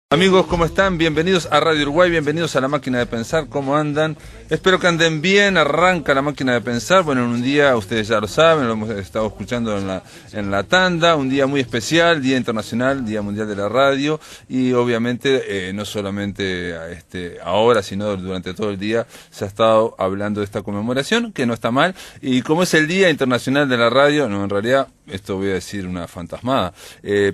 Amigos, ¿cómo están? Bienvenidos a Radio Uruguay, bienvenidos a La Máquina de Pensar, ¿cómo andan? Espero que anden bien, arranca La Máquina de Pensar, bueno, en un día, ustedes ya lo saben, lo hemos estado escuchando en la tanda, un día muy especial, Día Internacional, Día Mundial de la Radio, y obviamente no solamente ahora, sino durante todo el día se ha estado hablando de esta conmemoración, que no está mal, y como es el Día Internacional de la Radio, no, en realidad, esto voy a decir una fantasmada,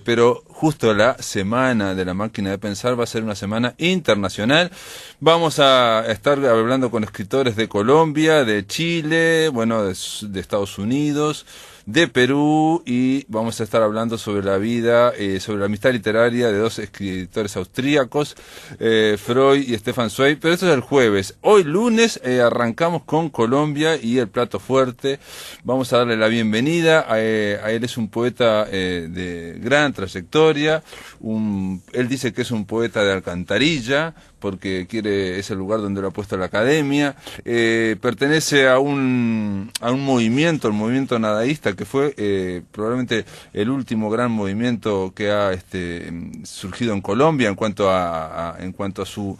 pero justo la semana de La Máquina de Pensar va a ser una semana internacional. Vamos a estar hablando con escritores de Colombia, de Chile, bueno, de Estados Unidos, de Perú, y vamos a estar hablando sobre la vida, sobre la amistad literaria de dos escritores austríacos, Freud y Stefan Zweig, pero eso es el jueves. Hoy lunes arrancamos con Colombia y el plato fuerte. Vamos a darle la bienvenida a él. Es un poeta de gran trayectoria, él dice que es un poeta de alcantarilla, porque es el lugar donde lo ha puesto la academia, pertenece a un movimiento, el movimiento nadaísta, que fue probablemente el último gran movimiento que ha surgido en Colombia en cuanto a su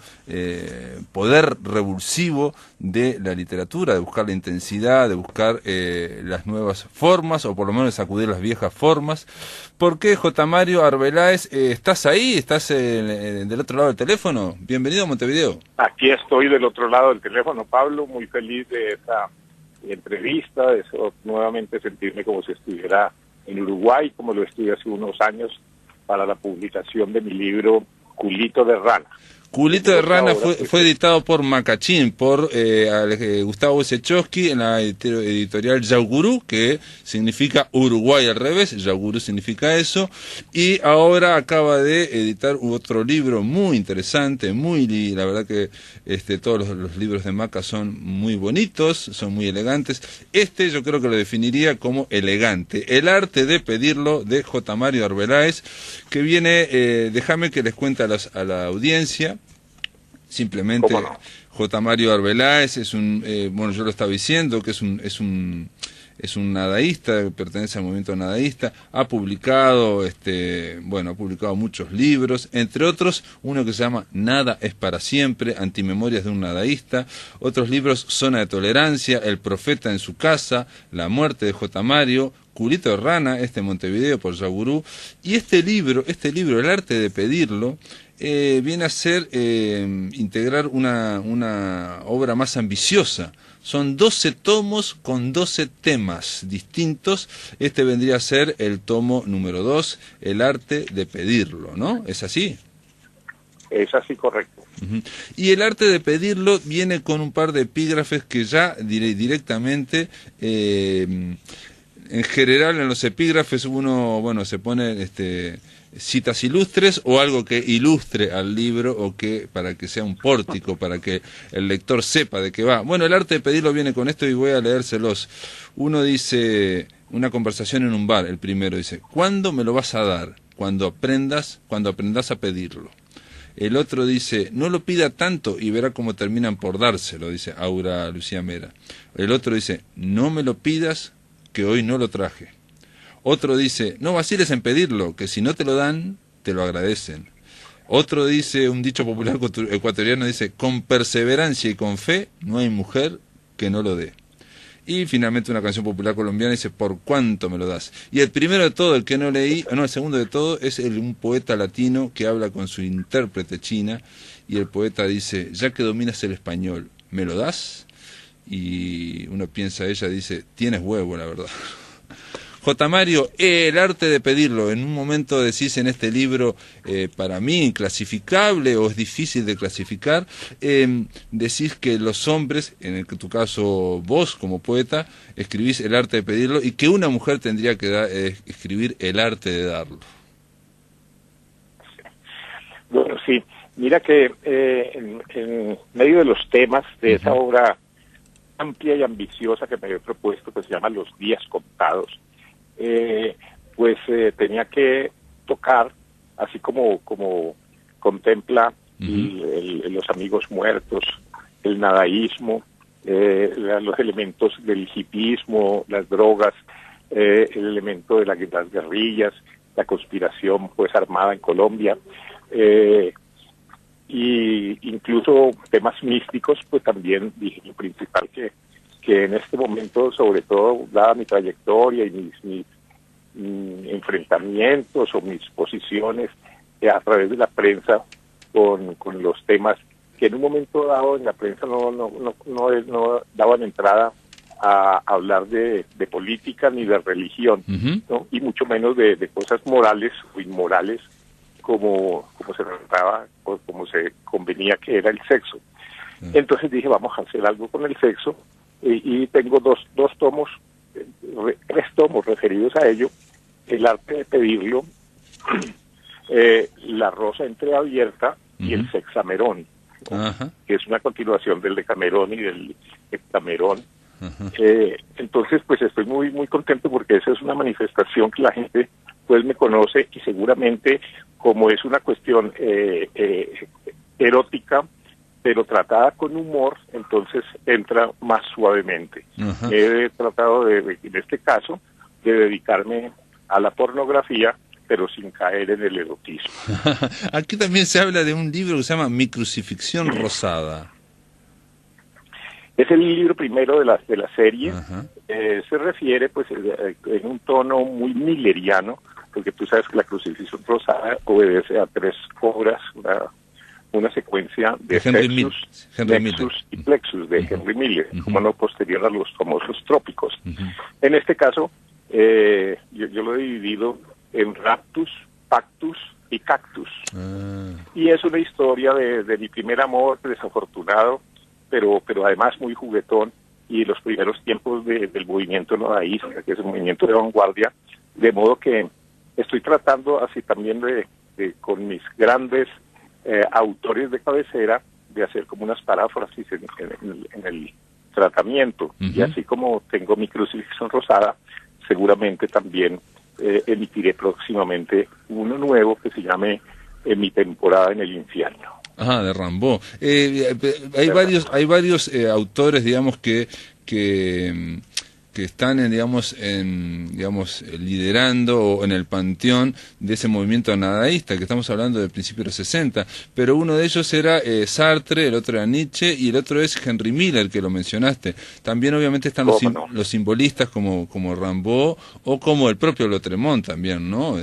poder revulsivo de la literatura, de buscar la intensidad, de buscar las nuevas formas, o por lo menos sacudir las viejas formas. ¿Por qué, J. Mario Arbeláez? ¿Estás ahí? ¿Estás del otro lado del teléfono? Bienvenido a Montevideo. Aquí estoy del otro lado del teléfono, Pablo, muy feliz de esta entrevista, de nuevamente sentirme como si estuviera en Uruguay, como lo estuve hace unos años, para la publicación de mi libro Culito de Rana. Culito de Rana fue editado por Macachín, por Gustavo Wojciechowski, en la editorial Yaugurú, que significa Uruguay al revés, Yaugurú significa eso, y ahora acaba de editar otro libro muy interesante, la verdad que todos los libros de Maca son muy bonitos, son muy elegantes. Yo creo que lo definiría como elegante, El arte de pedirlo, de J. Mario Arbeláez, que viene, déjame que les cuente a la audiencia. Simplemente, no? J. Mario Arbeláez es bueno, yo lo estaba diciendo, que es un nadaísta, pertenece al movimiento nadaísta, ha publicado, ha publicado muchos libros, entre otros, uno que se llama Nada es para siempre, Antimemorias de un nadaísta, otros libros, Zona de Tolerancia, El profeta en su casa, La muerte de J. Mario, Culito de Rana, Montevideo por Yaugurú, y este libro, El arte de pedirlo, viene a ser integrar una obra más ambiciosa. Son 12 tomos con 12 temas distintos. Vendría a ser el tomo número 2, El arte de pedirlo, ¿no? ¿Es así? Es así, correcto. Y El arte de pedirlo viene con un par de epígrafes que ya directamente... en general, en los epígrafes uno, se pone citas ilustres o algo que ilustre al libro, o para que sea un pórtico, para que el lector sepa de qué va. Bueno, El arte de pedirlo viene con esto y voy a leérselos. Uno dice, una conversación en un bar, el primero dice, ¿cuándo me lo vas a dar? Cuando aprendas a pedirlo. El otro dice, no lo pida tanto y verá cómo terminan por dárselo, dice Aura Lucía Mera. El otro dice, no me lo pidas, que hoy no lo traje. Otro dice, no vaciles en pedirlo, que si no te lo dan, te lo agradecen. Otro dice, un dicho popular ecuatoriano dice, con perseverancia y con fe, no hay mujer que no lo dé. Y finalmente una canción popular colombiana dice, ¿por cuánto me lo das? Y el primero de todo, el que no leí, el segundo de todo, es un poeta latino que habla con su intérprete china, y el poeta dice, ya que dominas el español, ¿me lo das? Y uno piensa, ella dice, tienes huevo, la verdad. J. Mario, El arte de pedirlo, en un momento decís en este libro, para mí inclasificable, o es difícil de clasificar, decís que los hombres, en tu caso vos como poeta, escribís El arte de pedirlo, y que una mujer tendría que escribir El arte de darlo. Bueno, sí, mira que en medio de los temas de esa obra amplia y ambiciosa que me había propuesto, que se llama Los días contados, tenía que tocar, así como contempla los amigos muertos, el nadaísmo, los elementos del hipismo, las drogas, el elemento de las guerrillas, la conspiración armada en Colombia, y incluso temas místicos, pues también dije lo principal que en este momento, sobre todo dada mi trayectoria y mis enfrentamientos o mis posiciones a través de la prensa con los temas que en un momento dado en la prensa no daban entrada a hablar de política ni de religión, ¿no? Y mucho menos de cosas morales o inmorales como se trataba o como se convenía que era el sexo. Entonces dije, vamos a hacer algo con el sexo, y tengo tres tomos referidos a ello: El arte de pedirlo, La rosa entreabierta y El sexamerón, ¿no? Que es una continuación del Decamerón y del Heptamerón. Entonces, pues estoy muy muy contento porque esa es una manifestación que la gente pues me conoce, y seguramente, como es una cuestión erótica, pero tratada con humor, entonces entra más suavemente. He tratado en este caso, de dedicarme a la pornografía, pero sin caer en el erotismo. Aquí también se habla de un libro que se llama Mi crucifixión rosada. Es el libro primero de la serie. Se refiere pues en un tono muy milleriano, porque tú sabes que la crucifixión rosada obedece a 3 obras, una secuencia de Sextus, Nexus y Plexus de Henry Miller, como no, posterior a los famosos Trópicos. En este caso, yo lo he dividido en Raptus, Pactus y Cactus. Y es una historia de mi primer amor desafortunado, pero además muy juguetón, y los primeros tiempos del movimiento nadaísta, que es un movimiento de vanguardia, de modo que estoy tratando así también con mis grandes autores de cabecera, de hacer como unas paráfrasis en el tratamiento. Y así como tengo Mi crucifixión rosada, seguramente también emitiré próximamente uno nuevo que se llame Mi temporada en el infierno. De Rimbaud. Hay varios autores, digamos, que están liderando o en el panteón de ese movimiento nadaísta, que estamos hablando del principio de los 60, pero uno de ellos era Sartre, el otro era Nietzsche, y el otro es Henry Miller, que lo mencionaste. También obviamente están los simbolistas como Rimbaud, o como el propio Lautréamont también, ¿no?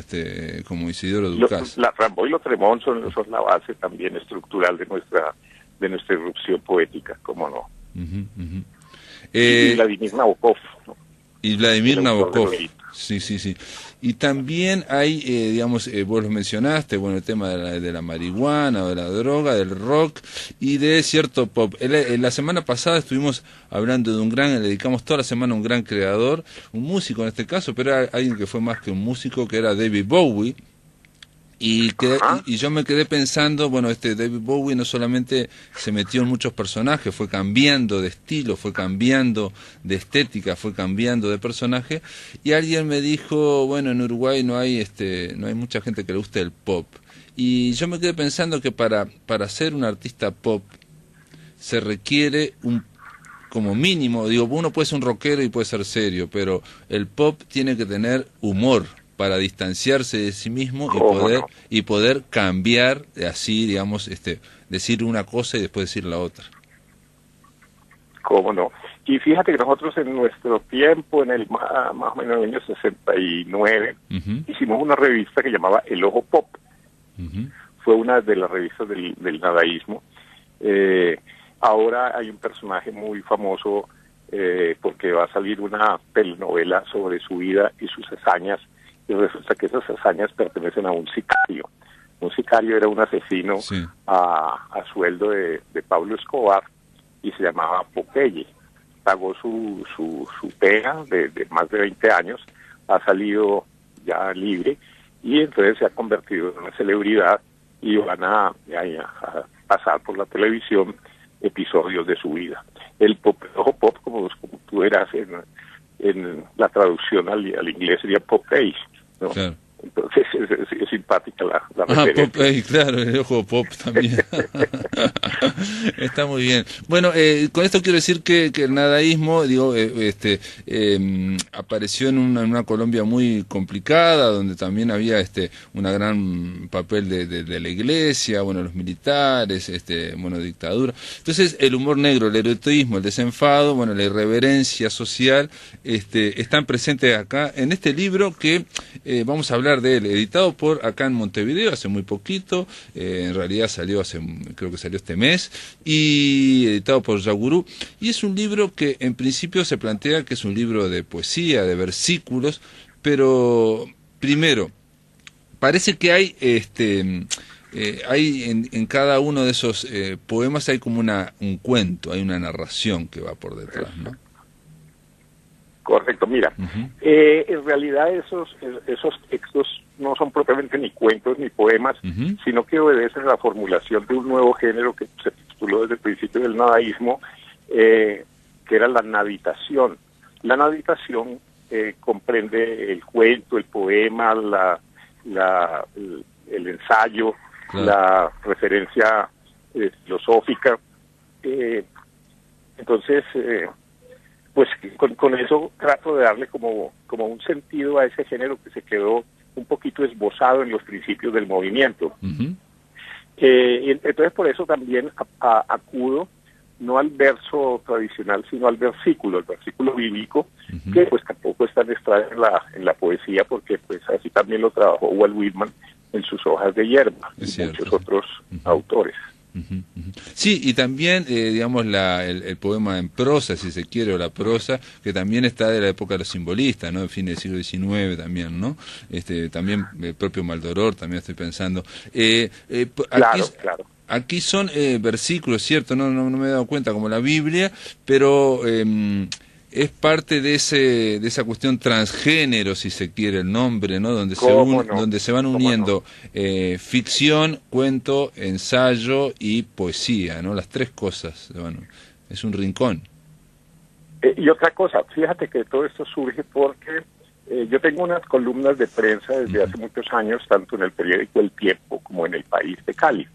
Como Isidoro Ducas. Rimbaud y Lautréamont son la base también estructural de nuestra irrupción poética, ¿cómo no? Y Vladimir Nabokov, ¿no? Y Vladimir Nabokov, sí. Y también hay, vos lo mencionaste, el tema de la marihuana, de la droga, del rock y de cierto pop. La semana pasada estuvimos hablando de le dedicamos toda la semana a un gran creador, un músico en este caso, pero era alguien que fue más que un músico, que era David Bowie. Y yo me quedé pensando, David Bowie no solamente se metió en muchos personajes, fue cambiando de estilo, fue cambiando de estética, fue cambiando de personaje, y alguien me dijo, en Uruguay no hay mucha gente que le guste el pop. Y yo me quedé pensando que para ser un artista pop se requiere como mínimo, uno puede ser un rockero y puede ser serio, pero el pop tiene que tener humor para distanciarse de sí mismo y poder cambiar así, decir una cosa y después decir la otra. ¿Cómo no? Y fíjate que nosotros en nuestro tiempo, en el más o menos en el año 69, hicimos una revista que llamaba El Ojo Pop. Fue una de las revistas del nadaísmo. Ahora hay un personaje muy famoso porque va a salir una telenovela sobre su vida y sus hazañas, y resulta que esas hazañas pertenecen a un sicario. Un sicario era un asesino a sueldo de Pablo Escobar, y se llamaba Popeye. Pagó su pena de más de 20 años, ha salido ya libre, y entonces se ha convertido en una celebridad, y van a pasar por la televisión episodios de su vida. El ojo pop, como tú verás en la traducción al inglés, sería Popeye, ¿no? Claro. Entonces es simpática la referencia. Popeye, claro, el ojo pop también. Está muy bien. Bueno, con esto quiero decir que el nadaísmo, digo, apareció en una Colombia muy complicada, donde también había una gran papel de la iglesia, bueno, los militares, bueno, dictadura. Entonces, el humor negro, el erotismo, el desenfado, bueno, la irreverencia social, están presentes acá en este libro que vamos a hablar de él, editado por acá en Montevideo hace muy poquito, en realidad creo que salió este mes, y editado por Yagurú, y es un libro que en principio se plantea que es un libro de poesía, de versículos, pero primero, parece que hay en cada uno de esos poemas hay como un cuento, hay una narración que va por detrás, ¿no? Correcto, mira, en realidad esos textos no son propiamente ni cuentos ni poemas, sino que obedecen a la formulación de un nuevo género que se tituló desde el principio del nadaísmo, que era la naditación. La naditación comprende el cuento, el poema, el ensayo, claro, la referencia filosófica. Entonces, pues con eso trato de darle como un sentido a ese género que se quedó un poquito esbozado en los principios del movimiento. Entonces por eso también acudo no al verso tradicional, sino al versículo, el versículo bíblico, que pues tampoco es tan extraño en la poesía, porque pues así también lo trabajó Walt Whitman en sus Hojas de hierba, y muchos otros autores. Sí, y también, digamos, el poema en prosa, si se quiere, o la prosa, que también está de la época de los simbolistas, ¿no? De fin del siglo XIX también, ¿no? También el propio Maldoror, también estoy pensando. Claro. Aquí son versículos, ¿cierto? No me he dado cuenta, como la Biblia, pero es parte de esa cuestión transgénero, si se quiere el nombre, ¿no? Donde se van uniendo ficción, cuento, ensayo y poesía, ¿no? Las tres cosas. Bueno, es un rincón. Y otra cosa, fíjate que todo esto surge porque yo tengo unas columnas de prensa desde hace muchos años, tanto en el periódico El Tiempo como en El País de Cali,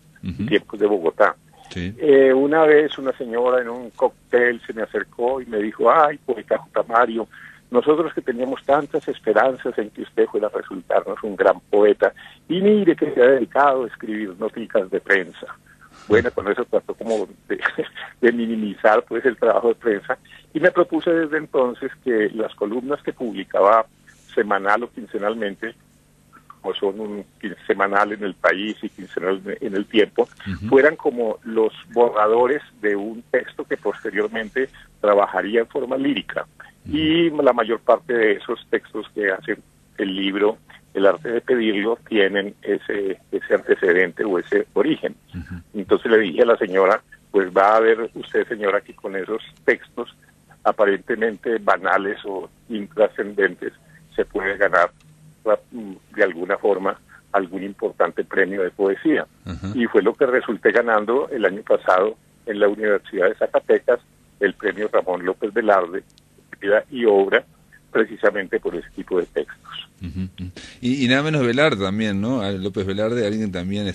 Tiempos de Bogotá. Sí. Una vez una señora en un cóctel se me acercó y me dijo: ay, poeta J. Mario, nosotros que teníamos tantas esperanzas en que usted fuera a resultarnos un gran poeta, y mire que se ha dedicado a escribir noticas de prensa. Bueno, con eso trató como de minimizar pues el trabajo de prensa, y me propuse desde entonces que las columnas que publicaba semanal o quincenalmente, como son un semanal en El País y quincenal en El Tiempo, fueran como los borradores de un texto que posteriormente trabajaría en forma lírica. Y la mayor parte de esos textos que hacen el libro El arte de pedirlo tienen ese antecedente o ese origen. Entonces le dije a la señora: pues va a ver usted, señora, que con esos textos aparentemente banales o intrascendentes se puede ganar de alguna forma algún importante premio de poesía. Y fue lo que resulté ganando el año pasado en la Universidad de Zacatecas, el premio Ramón López Velarde, Vida y Obra, precisamente por ese tipo de textos. Y nada menos Velarde también, ¿no? López Velarde, alguien también,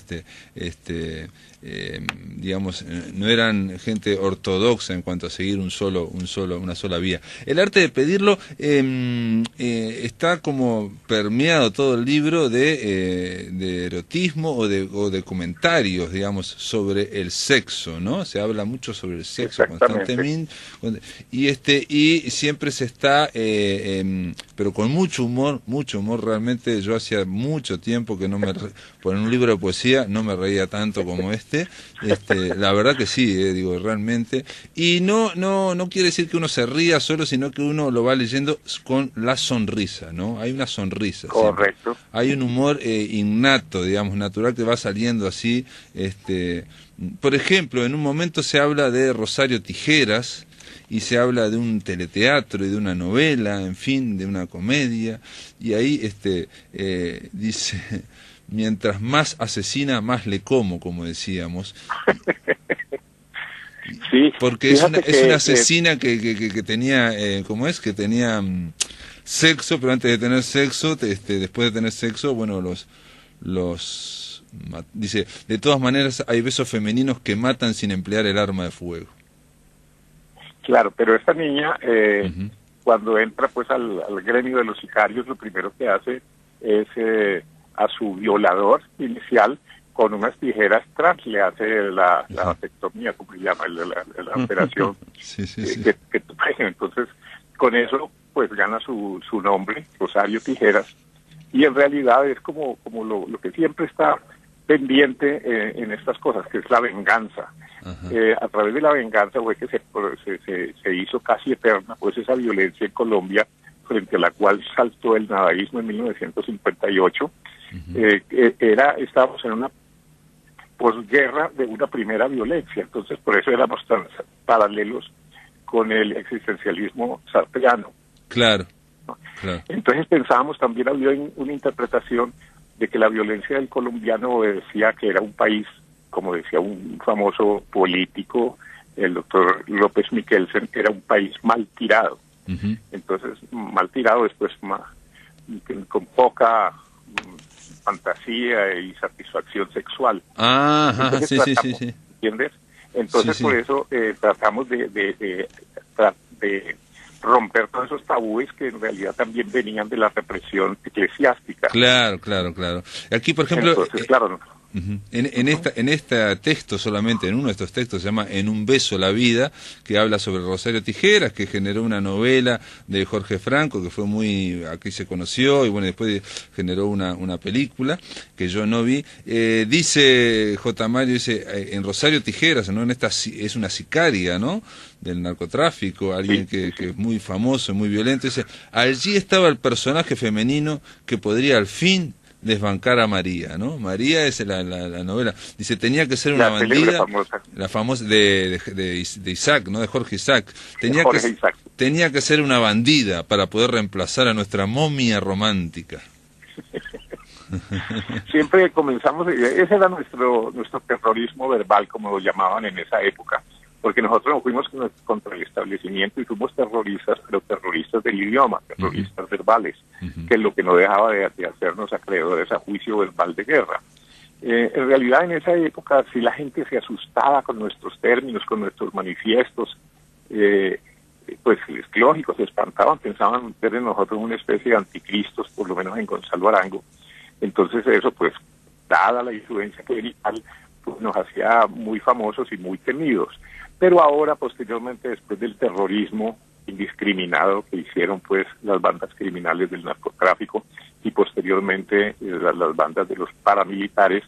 digamos, no eran gente ortodoxa en cuanto a seguir una sola vía. El arte de pedirlo está como permeado todo el libro de erotismo o de comentarios, digamos, sobre el sexo, ¿no? Se habla mucho sobre el sexo constantemente, y siempre se está, pero con mucho humor realmente. Yo hacía mucho tiempo que por un libro de poesía no me reía tanto como la verdad que sí, digo, realmente. Y no quiere decir que uno se ría solo, sino que uno lo va leyendo con la sonrisa, ¿no? Hay una sonrisa. Correcto. Siempre. Hay un humor innato, digamos, natural, que va saliendo así. Por ejemplo, en un momento se habla de Rosario Tijeras, y se habla de un teleteatro y de una novela, en fin, de una comedia, y ahí dice: mientras más asesina, más le como decíamos. Sí, porque es una asesina que tenía, ¿cómo es? Que tenía sexo, pero antes de tener sexo, después de tener sexo, bueno, dice, de todas maneras hay besos femeninos que matan sin emplear el arma de fuego. Claro, pero esta niña, cuando entra pues al gremio de los sicarios, lo primero que hace es a su violador inicial, con unas tijeras trans, le hace la vasectomía, como se llama, la operación. Sí. Entonces, con eso, pues gana su nombre, Rosario Tijeras, y en realidad es como lo que siempre está pendiente en estas cosas, que es la venganza. A través de la venganza fue que se hizo casi eterna pues esa violencia en Colombia, frente a la cual saltó el nadaísmo en 1958. Estábamos en una posguerra de una primera violencia, entonces por eso éramos tan paralelos con el existencialismo sartreano. Claro. Entonces pensábamos, también había una interpretación de que la violencia del colombiano obedecía que era un país, como decía un famoso político, el doctor López Michelsen, era un país mal tirado. Entonces, mal tirado después con poca fantasía y satisfacción sexual. Entonces, sí. ¿Entiendes? Entonces, por eso tratamos de romper todos esos tabúes que en realidad también venían de la represión eclesiástica. Claro. Aquí, por ejemplo, entonces, claro, en este texto, solamente en uno de estos textos, se llama En un beso la vida, que habla sobre Rosario Tijeras, que generó una novela de Jorge Franco, que fue aquí se conoció, y bueno, después generó una película, que yo no vi. Dice J. Mario, en Rosario Tijeras, ¿no? Es una sicaria, ¿no?, del narcotráfico, alguien que es muy famoso, muy violento. Dice, allí estaba el personaje femenino que podría al fin desbancar a María, ¿no? María es la novela. Dice, tenía que ser una bandida, la famosa de Isaac, ¿no? De Jorge Isaac. Tenía que ser una bandida para poder reemplazar a nuestra momia romántica. Siempre comenzamos, ese era nuestro terrorismo verbal, como lo llamaban en esa época, porque nosotros nos fuimos contra el establecimiento y fuimos terroristas, pero terroristas del idioma, terroristas verbales, que es lo que no dejaba de hacernos acreedores a juicio verbal de guerra. En realidad, en esa época, si la gente se asustaba con nuestros términos, con nuestros manifiestos, pues es lógico, se espantaban, pensaban ver en nosotros una especie de anticristos, por lo menos en Gonzalo Arango. Entonces eso, pues, dada la influencia clerical, pues nos hacía muy famosos y muy temidos. Pero ahora, posteriormente, después del terrorismo indiscriminado que hicieron pues las bandas criminales del narcotráfico y posteriormente las bandas de los paramilitares,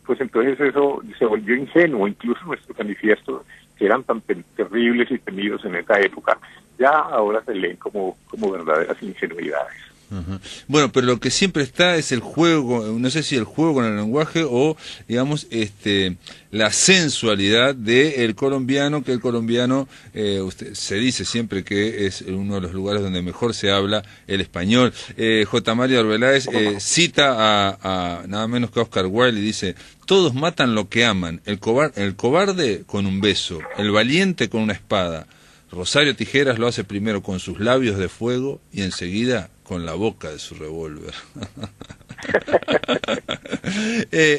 pues entonces eso se volvió ingenuo. Incluso nuestros manifiestos, que eran tan terribles y temidos en esa época, ya ahora se leen como verdaderas ingenuidades. Bueno, pero lo que siempre está es el juego, no sé si el juego con el lenguaje o, digamos, la sensualidad del colombiano, que el colombiano, se dice siempre que es uno de los lugares donde mejor se habla el español. J. Mario Arbeláez cita a nada menos que a Oscar Wilde y dice: todos matan lo que aman, el cobarde con un beso, el valiente con una espada. Rosario Tijeras lo hace primero con sus labios de fuego y enseguida con la boca de su revólver.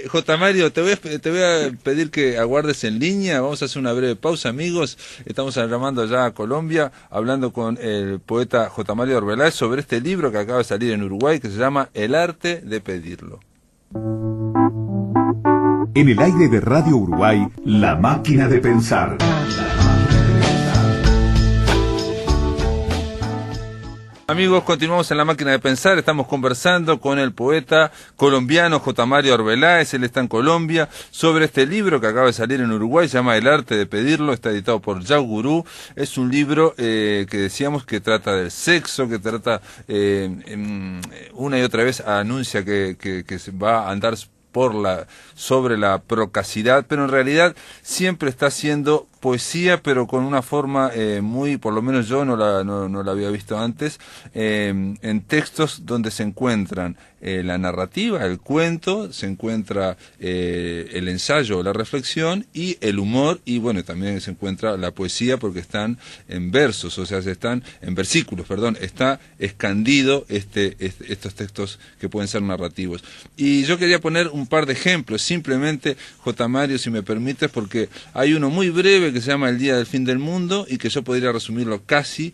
J. Mario, te voy a pedir que aguardes en línea. Vamos a hacer una breve pausa, amigos. Estamos llamando ya a Colombia, hablando con el poeta J. Mario Arbeláez sobre este libro que acaba de salir en Uruguay, que se llama El arte de pedirlo. En el aire de Radio Uruguay, La Máquina de Pensar. Amigos, continuamos en La Máquina de Pensar. Estamos conversando con el poeta colombiano J. Mario Arbeláez. Él está en Colombia, sobre este libro que acaba de salir en Uruguay, se llama El arte de pedirlo. Está editado por Yao Gurú. Es un libro que decíamos que trata del sexo, que trata una y otra vez anuncia que se va a andar sobre la procacidad, pero en realidad siempre está siendo poesía, pero con una forma muy, por lo menos yo no la había visto antes, en textos donde se encuentran la narrativa, el cuento, se encuentra el ensayo o la reflexión y el humor, y bueno, también se encuentra la poesía porque están en versos, o sea, están en versículos, perdón, está escandido estos textos que pueden ser narrativos. Y yo quería poner un par de ejemplos, simplemente, J. Mario, si me permites, porque hay uno muy breve que se llama El día del fin del mundo y que yo podría resumirlo casi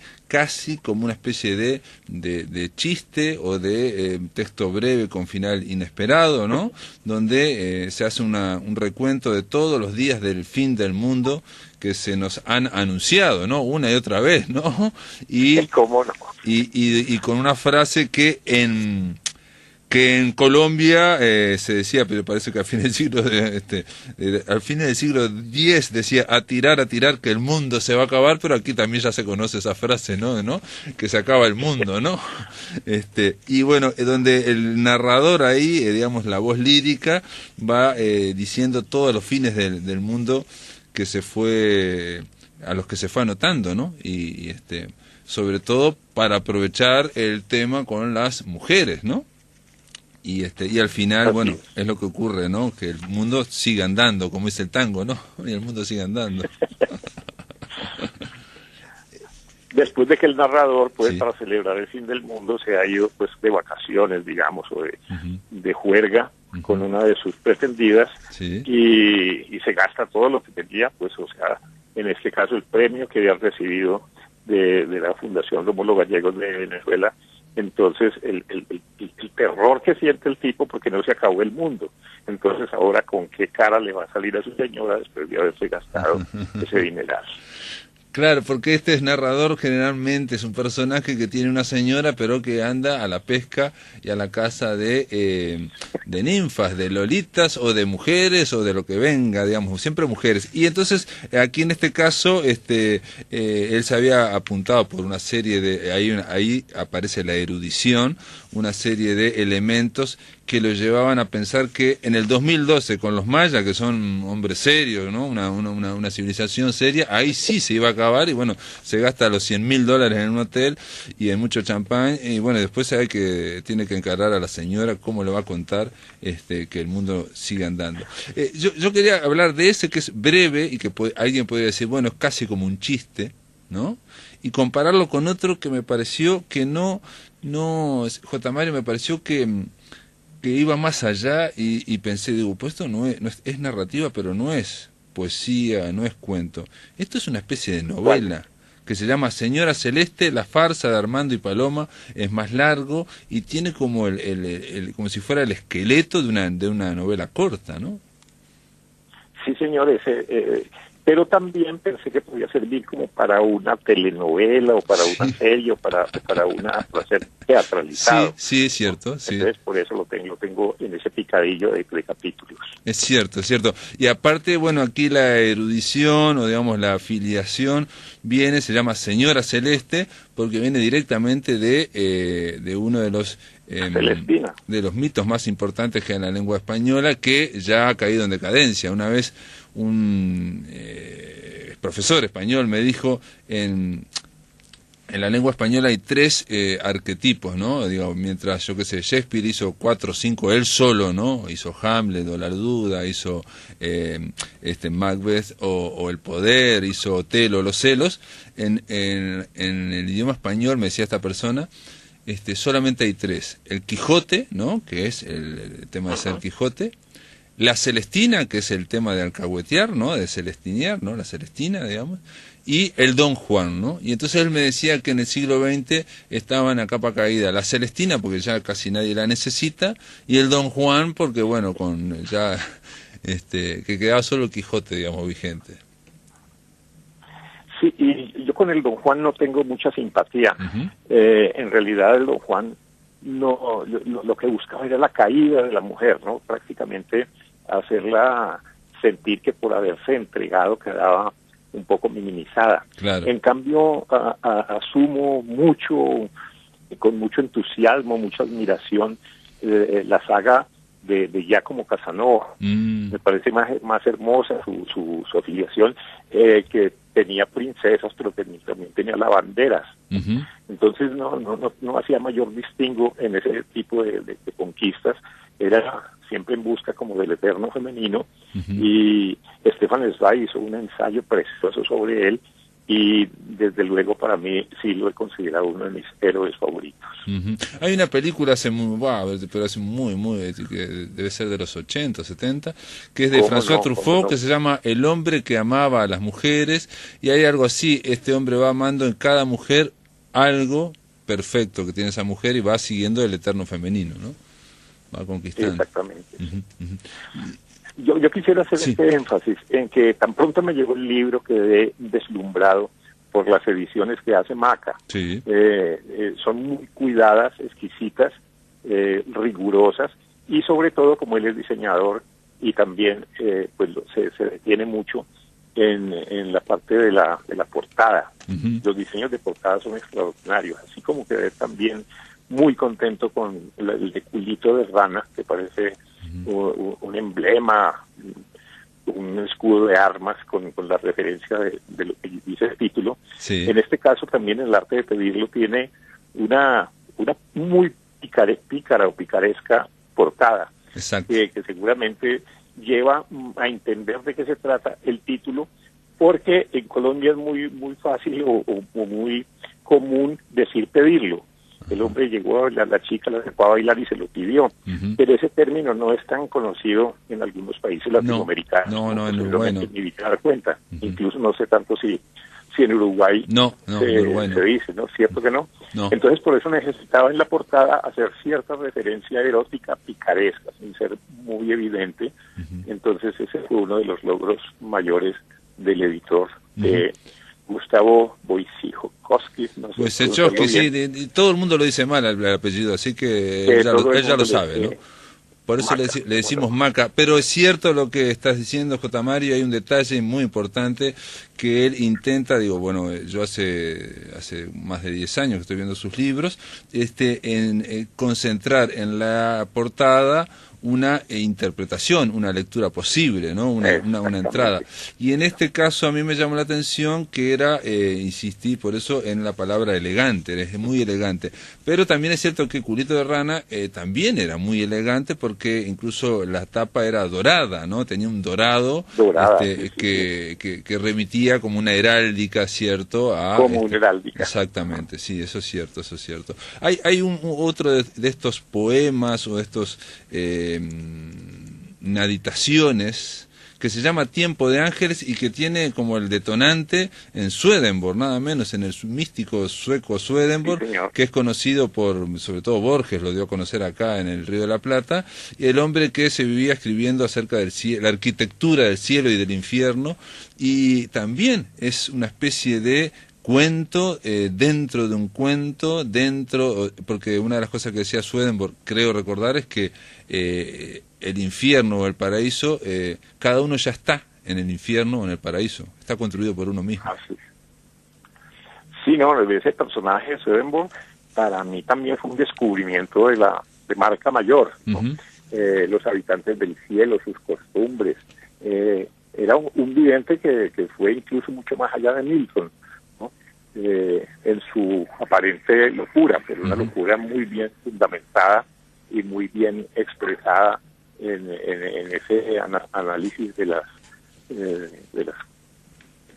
como una especie de chiste o de texto breve con final inesperado, ¿no? Donde se hace un recuento de todos los días del fin del mundo que se nos han anunciado, ¿no? Una y otra vez, ¿no? ¿Cómo no? Y con una frase que en Colombia se decía, pero parece que al fin del siglo al fin del siglo X decía a tirar que el mundo se va a acabar, pero aquí también ya se conoce esa frase, ¿no? Que se acaba el mundo, ¿no? Y bueno, donde el narrador ahí, digamos, la voz lírica va diciendo todos los fines del mundo que se fue, a los que se fue anotando, ¿no? Y sobre todo para aprovechar el tema con las mujeres, ¿no? Y al final, bueno, es lo que ocurre, ¿no? Que el mundo sigue andando, como dice el tango, ¿no? Y el mundo sigue andando. Después de que el narrador, pues, Sí. para celebrar el fin del mundo, se ha ido, pues, de vacaciones, digamos, o de juerga con una de sus pretendidas, Sí. y se gasta todo lo que tenía, pues, o sea, en este caso el premio que había recibido de la Fundación Rómulo Gallegos de Venezuela. Entonces, el terror que siente el tipo porque no se acabó el mundo. Entonces, ahora, ¿con qué cara le va a salir a su señora después de haberse gastado ese dinerazo? Claro, porque este narrador generalmente es un personaje que tiene una señora, pero que anda a la pesca y a la caza de ninfas, de lolitas o de mujeres o de lo que venga, digamos, siempre mujeres. Y entonces, aquí en este caso, él se había apuntado por una serie de, ahí aparece la erudición, una serie de elementos que lo llevaban a pensar que en el 2012 con los mayas, que son hombres serios, ¿no? Una civilización seria, ahí sí se iba a acabar y bueno, se gasta los $100.000 en un hotel y en mucho champán y bueno, después sabe que tiene que encarar a la señora cómo le va a contar que el mundo sigue andando. Yo quería hablar de ese que es breve y que alguien podría decir, bueno, es casi como un chiste, ¿no? Y compararlo con otro que me pareció que no, J. Mario, me pareció que iba más allá y pensé, digo, pues esto no es narrativa, pero no es poesía, no es cuento. Esto es una especie de novela que se llama Señora Celeste, la farsa de Armando y Paloma, es más largo y tiene como como si fuera el esqueleto de una novela corta, ¿no? Sí, señores, pero también pensé que podía servir como para una telenovela o para una serie o para ser teatralizado. Sí, es cierto. Sí. Entonces, por eso lo tengo en ese picadillo de capítulos. Es cierto. Y aparte, bueno, aquí la erudición o digamos la afiliación se llama Señora Celeste, porque viene directamente de uno de los Celestina. de los mitos más importantes que hay en la lengua española, que ya ha caído en decadencia. Una vez un profesor español me dijo, en la lengua española hay 3 arquetipos, ¿no? Digo, mientras, yo qué sé, Shakespeare hizo 4 o 5 él solo, ¿no? Hizo Hamlet o La Duda, hizo Macbeth o El Poder, hizo Otelo, Los Celos. En el idioma español, me decía esta persona, solamente hay 3. El Quijote, ¿no? Que es el tema de ser Quijote. La Celestina, que es el tema de alcahuetear, ¿no? De celestinear, ¿no? La Celestina, digamos. Y el Don Juan, ¿no? Y entonces él me decía que en el siglo XX estaban a capa caída la Celestina, porque ya casi nadie la necesita, y el Don Juan, porque bueno, que quedaba solo el Quijote, digamos, vigente. Sí, y yo con el Don Juan no tengo mucha simpatía. En realidad el Don Juan lo que buscaba era la caída de la mujer, ¿no? Prácticamente hacerla sentir que por haberse entregado quedaba un poco minimizada. Claro. En cambio, asumo mucho, con mucho entusiasmo, mucha admiración, la saga de Giacomo Casanova. Me parece más hermosa su afiliación, que tenía princesas, pero también tenía lavanderas. Entonces no hacía mayor distingo en ese tipo de conquistas, era siempre en busca como del eterno femenino, y Stefan Zweig hizo un ensayo precioso sobre él, y desde luego para mí sí lo he considerado uno de mis héroes favoritos. Hay una película hace muy, que debe ser de los 80, 70, que es de François Truffaut, que se llama El hombre que amaba a las mujeres, y hay algo así, este hombre va amando en cada mujer algo perfecto que tiene esa mujer y va siguiendo el eterno femenino, ¿no? Va conquistando. Exactamente. Yo quisiera hacer este énfasis en que tan pronto me llegó el libro quedé deslumbrado por las ediciones que hace Maca. Sí. Son muy cuidadas, exquisitas, rigurosas, y sobre todo como él es diseñador y también pues se detiene mucho en la parte de la portada. Los diseños de portada son extraordinarios, así como quedé también muy contento con el de culito de rana, que parece un emblema, un escudo de armas con la referencia de lo que dice el título. Sí. En este caso también el arte de pedirlo tiene una muy pícara o picaresca portada, que seguramente lleva a entender de qué se trata el título, porque en Colombia es muy fácil o muy común decir pedirlo. El hombre llegó, la chica la dejó a bailar y se lo pidió. Pero ese término no es tan conocido en algunos países latinoamericanos. Bueno. Ni te dar cuenta. Incluso no sé tanto si en Uruguay se dice, ¿no? ¿Cierto que no? Entonces por eso necesitaba en la portada hacer cierta referencia erótica picaresca, sin ser muy evidente. Entonces ese fue uno de los logros mayores del editor, Gustavo Wojciechowski. No sé Wojciechowski, sí, todo el mundo lo dice mal el apellido, así que él ya lo sabe, ¿no? Por eso Maca, le decimos Maca, pero es cierto lo que estás diciendo, J. Mario, hay un detalle muy importante que él intenta, yo hace más de 10 años que estoy viendo sus libros, en concentrar en la portada una interpretación, una lectura posible, ¿no? Una entrada. Y en este caso a mí me llamó la atención que insistí por eso en la palabra elegante, es muy elegante. Pero también es cierto que Culito de Rana también era muy elegante porque incluso la tapa era dorada, ¿no? Tenía un dorado que remitía como una heráldica, ¿cierto? Como una heráldica. Exactamente, sí, eso es cierto. Hay otro de estos poemas o de estos meditaciones que se llama Tiempo de Ángeles y que tiene como el detonante en Swedenborg, nada menos, en el místico sueco Swedenborg, que es conocido sobre todo Borges lo dio a conocer acá en el Río de la Plata, y el hombre que se vivía escribiendo acerca del cielo, la arquitectura del cielo y del infierno, y también es una especie de cuento dentro de un cuento, porque una de las cosas que decía Swedenborg, creo recordar, es que el infierno o el paraíso, cada uno ya está en el infierno o en el paraíso, está construido por uno mismo. Sí, ese personaje de Swedenborg para mí también fue un descubrimiento de marca mayor, ¿no? Los habitantes del cielo, sus costumbres, era un vidente que fue incluso mucho más allá de Milton, ¿no? En su aparente locura, pero una locura muy bien fundamentada y muy bien expresada en ese análisis de las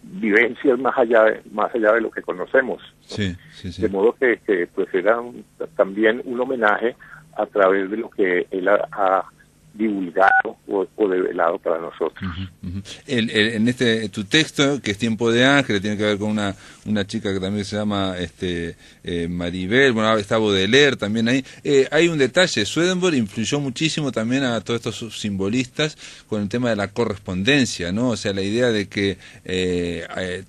vivencias más allá de lo que conocemos, ¿no? Sí. De modo que pues era también un homenaje a través de lo que él ha divulgado o develado para nosotros. En tu texto, que es Tiempo de Ángeles, tiene que ver con una chica que también se llama Maribel, está Baudelaire también ahí. Hay un detalle, Swedenborg influyó muchísimo también a todos estos simbolistas con el tema de la correspondencia, ¿no? O sea, la idea de que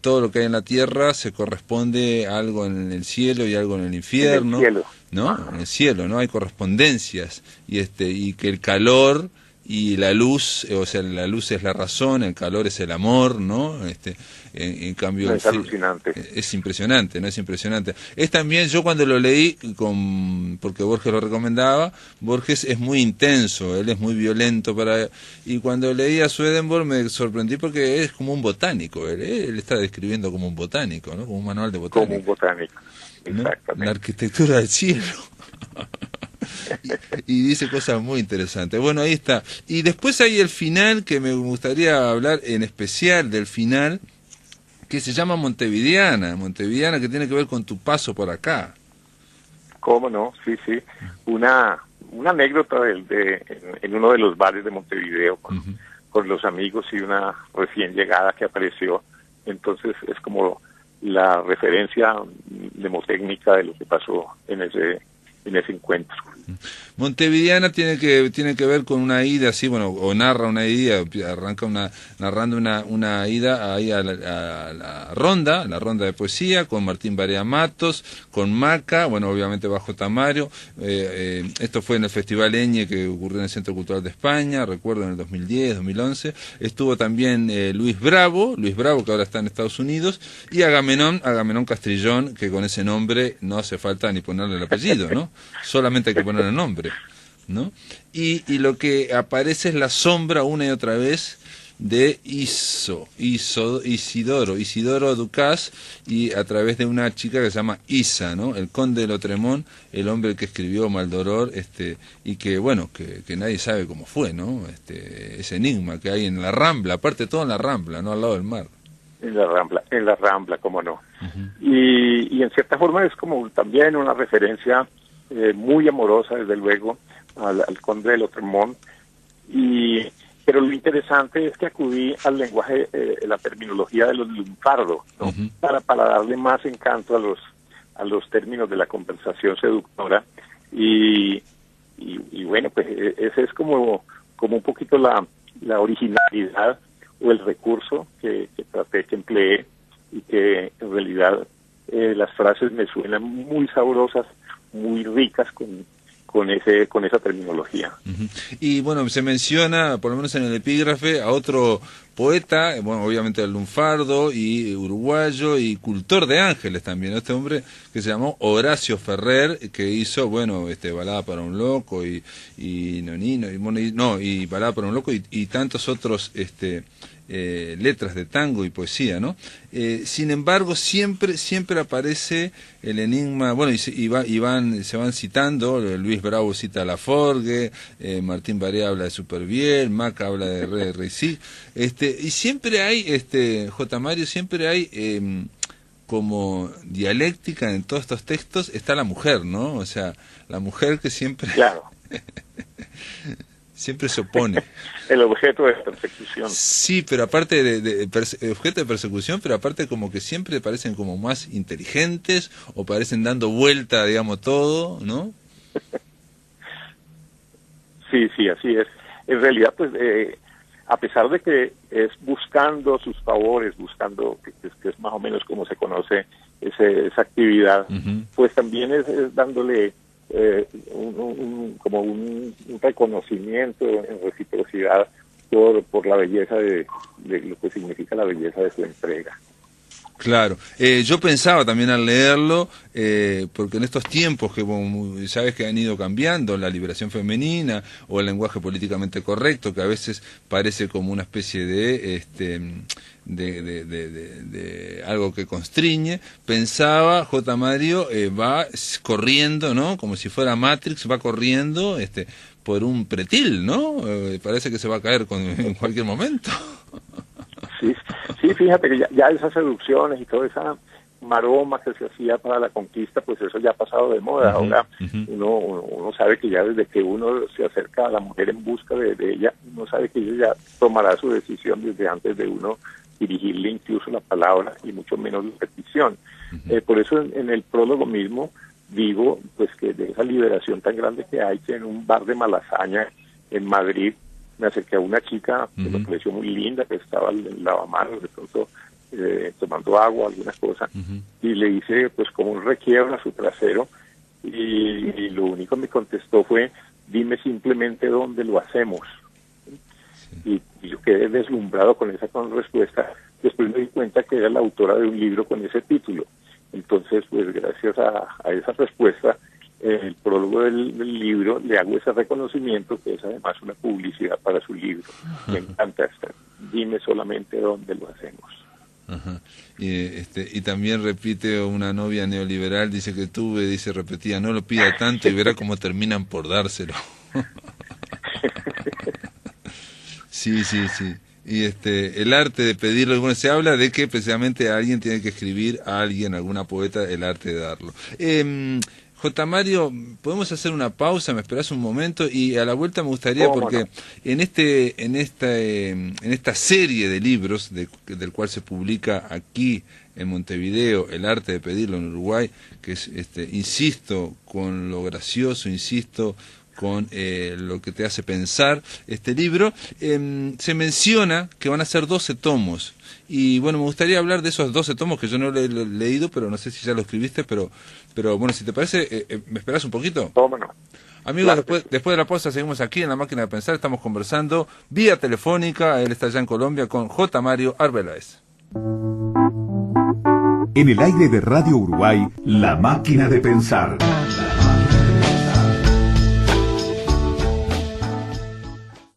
todo lo que hay en la tierra se corresponde a algo en el cielo y algo en el infierno. En el cielo. ¿No? En el cielo, ¿no? Hay correspondencias y que el calor y la luz, o sea, la luz es la razón, el calor es el amor, ¿no? En cambio es alucinante. Es impresionante, ¿no? Es impresionante. Es también, yo cuando lo leí, porque Borges lo recomendaba, Borges es muy intenso, él es muy violento y cuando leí a Swedenborg me sorprendí porque es como un botánico, él está describiendo como un botánico, ¿no? Como un manual de botánica. Como un botánico, exactamente. ¿No? La arquitectura del cielo. y dice cosas muy interesantes. Bueno, ahí está. Y después hay el final, que me gustaría hablar en especial del final, que se llama Montevideana, que tiene que ver con tu paso por acá. ¿Cómo no? Sí, sí. Una anécdota en uno de los bares de Montevideo con los amigos y una recién llegada que apareció. Entonces es como la referencia mnemotécnica de lo que pasó en ese encuentro. Montevideana tiene que ver con una ida así, bueno, o narra una ida, arranca narrando una ida ahí a la ronda de poesía, con Martín Barea Matos, con Maca, bueno, obviamente bajo Tamario. Esto fue en el Festival Eñe que ocurrió en el Centro Cultural de España, recuerdo, en el 2010, 2011. Estuvo también Luis Bravo, que ahora está en Estados Unidos, y Agamenón Castrillón, que con ese nombre no hace falta ni ponerle el apellido, ¿no? Solamente hay que poner el nombre, ¿no? Y lo que aparece es la sombra una y otra vez de Isidoro Ducás, y a través de una chica que se llama Isa, ¿no? El conde de Lotremont, el hombre que escribió Maldoror, y que, bueno, que nadie sabe cómo fue, ¿no? Ese enigma que hay en la Rambla, aparte todo en la Rambla, ¿no? Al lado del mar. En la Rambla, cómo no. Y en cierta forma es como también una referencia muy amorosa, desde luego, al conde de Lotremont, pero lo interesante es que acudí al lenguaje, la terminología de los lunfardos, ¿no? Para darle más encanto a los términos de la conversación seductora, y bueno, pues ese es como un poquito la originalidad o el recurso que traté, que empleé, y que en realidad las frases me suenan muy sabrosas, muy ricas con esa terminología. Y bueno, se menciona, por lo menos en el epígrafe, a otro poeta, bueno, obviamente el lunfardo y uruguayo y cultor de ángeles también, este hombre que se llamó Horacio Ferrer, que hizo, bueno, Balada para un loco y Nonino, y Balada para un loco y tantos otros letras de tango y poesía, ¿no? Sin embargo, siempre aparece el enigma, bueno, se van citando, Luis Bravo cita a Laforgue, Martín Barea habla de Superbiel, Maca habla de Reisig, y siempre hay, J. Mario, siempre hay como dialéctica en todos estos textos, está la mujer, ¿no? O sea, la mujer que siempre... Claro. siempre se opone. El objeto de persecución. Sí, pero aparte de objeto de persecución, pero aparte como que siempre parecen como más inteligentes o parecen dando vuelta, digamos, todo, ¿no? Sí, así es. En realidad, pues, a pesar de que es buscando sus favores, buscando, que es más o menos como se conoce esa actividad, pues también es dándole como un reconocimiento en reciprocidad por la belleza de lo que significa la belleza de su entrega. Claro, yo pensaba también al leerlo, porque en estos tiempos que sabes que han ido cambiando, la liberación femenina o el lenguaje políticamente correcto, que a veces parece como una especie de algo que constriñe, pensaba J. Mario va corriendo, ¿no? Como si fuera Matrix, va corriendo por un pretil, ¿no? Parece que se va a caer en cualquier momento. Sí, fíjate que ya esas seducciones y toda esa maroma que se hacía para la conquista, pues eso ya ha pasado de moda. Ahora uno sabe que ya desde que uno se acerca a la mujer en busca de ella, uno sabe que ella ya tomará su decisión desde antes de uno dirigirle incluso la palabra y mucho menos la petición. Por eso en el prólogo mismo digo pues que de esa liberación tan grande que hay, que en un bar de Malasaña en Madrid me acerqué a una chica que me pareció muy linda, que estaba en el lavamanos, de pronto tomando agua, algunas cosas, y le hice pues como un requiebro a su trasero, y lo único que me contestó fue: dime simplemente dónde lo hacemos. y yo quedé deslumbrado con esa respuesta. Después me di cuenta que era la autora de un libro con ese título. Entonces, pues gracias a esa respuesta, el prólogo del libro le hago ese reconocimiento, que es además una publicidad para su libro. Me encanta esta. Dime solamente dónde lo hacemos. Ajá. Y también repite una novia neoliberal, dice que tuve, dice, repetía, no lo pida tanto y verá cómo terminan por dárselo. Sí. Y el arte de pedirlo, bueno, se habla de que precisamente alguien tiene que escribir a alguien, alguna poeta, el arte de darlo. J. Mario, podemos hacer una pausa, me esperás un momento, y a la vuelta me gustaría, porque en esta serie de libros del cual se publica aquí en Montevideo, El arte de pedirlo en Uruguay, que es, insisto, con lo gracioso, insisto, con lo que te hace pensar, este libro, se menciona que van a ser 12 tomos. Y bueno, me gustaría hablar de esos 12 tomos que yo no lo he leído, pero no sé si ya lo escribiste, pero bueno, si te parece, ¿me esperás un poquito? Tómalo. Amigos, claro, después de la pausa seguimos aquí en La Máquina de Pensar, estamos conversando vía telefónica, él está allá en Colombia, con J. Mario Arbeláez. En el aire de Radio Uruguay, La Máquina de Pensar.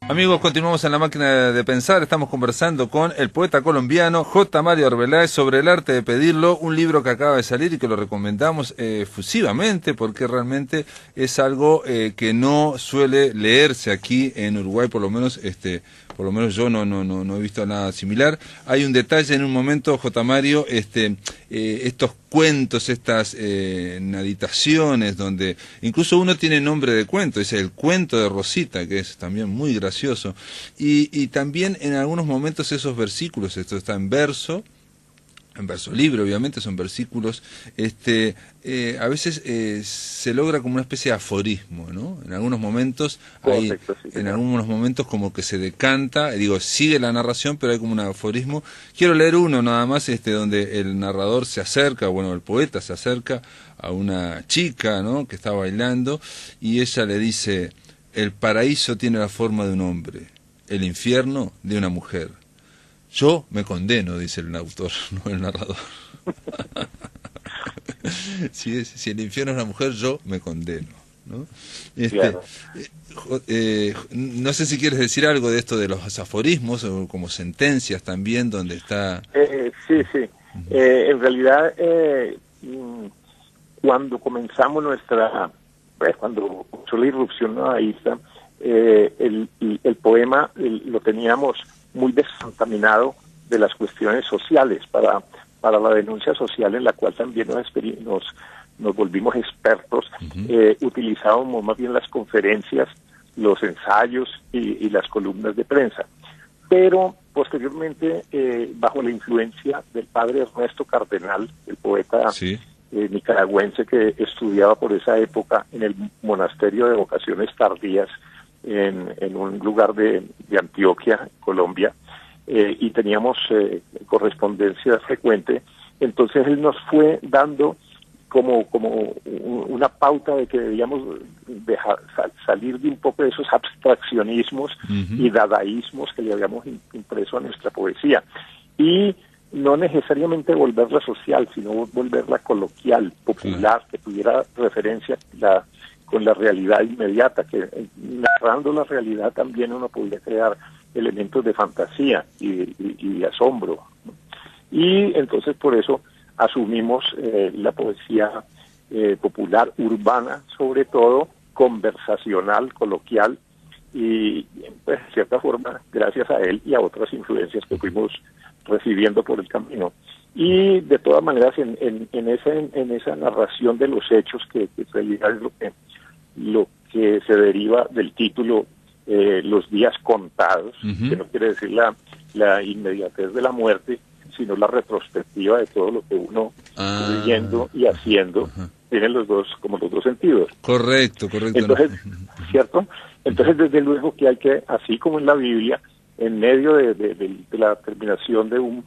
Amigos, continuamos en La Máquina de Pensar, estamos conversando con el poeta colombiano J. Mario Arbeláez sobre el arte de pedirlo, un libro que acaba de salir y que lo recomendamos efusivamente porque realmente es algo que no suele leerse aquí en Uruguay, por lo menos yo no he visto nada similar. Hay un detalle en un momento, J. Mario, estos cuentos, estas meditaciones, donde incluso uno tiene nombre de cuento, es el cuento de Rosita, que es también muy gracioso, y también en algunos momentos esos versículos, esto está en verso libre, obviamente son versículos, a veces se logra como una especie de aforismo, ¿no? En algunos momentos Correcto, sí, en algunos momentos como que se decanta, sigue la narración, pero hay como un aforismo. Quiero leer uno nada más, donde el narrador se acerca, bueno, el poeta se acerca a una chica, ¿no?, que está bailando, y ella le dice: el paraíso tiene la forma de un hombre, el infierno de una mujer. Yo me condeno, dice el autor, no el narrador. Si el infierno es una mujer, yo me condeno, ¿no? Claro. No sé si quieres decir algo de esto de los aforismos, o como sentencias también, donde está... Sí. En realidad, cuando comenzamos cuando comenzó la irrupción nadaísta, el poema lo teníamos muy descontaminado de las cuestiones sociales para la denuncia social, en la cual también nos volvimos expertos. Utilizábamos más bien las conferencias, los ensayos y las columnas de prensa. Pero posteriormente, bajo la influencia del padre Ernesto Cardenal, el poeta nicaragüense que estudiaba por esa época en el monasterio de vocaciones tardías en un lugar de Antioquia, Colombia, y teníamos correspondencia frecuente. Entonces él nos fue dando como una pauta de que debíamos salir de un poco de esos abstraccionismos y dadaísmos que le habíamos impreso a nuestra poesía, y no necesariamente volverla social, sino volverla coloquial, popular, que tuviera referencia con la realidad inmediata, que narrando la realidad también uno podía crear elementos de fantasía y de asombro, ¿no? Y entonces por eso asumimos la poesía popular, urbana, sobre todo conversacional, coloquial, y pues, de cierta forma, gracias a él y a otras influencias que fuimos recibiendo por el camino. Y de todas maneras, en esa narración de los hechos, que en realidad es lo que se deriva del título Los días contados, que no quiere decir la inmediatez de la muerte, sino la retrospectiva de todo lo que uno está viviendo y haciendo, tienen los dos sentidos. Correcto. Entonces, ¿cierto? Entonces, desde luego que hay que, así como en la Biblia, en medio de la terminación de un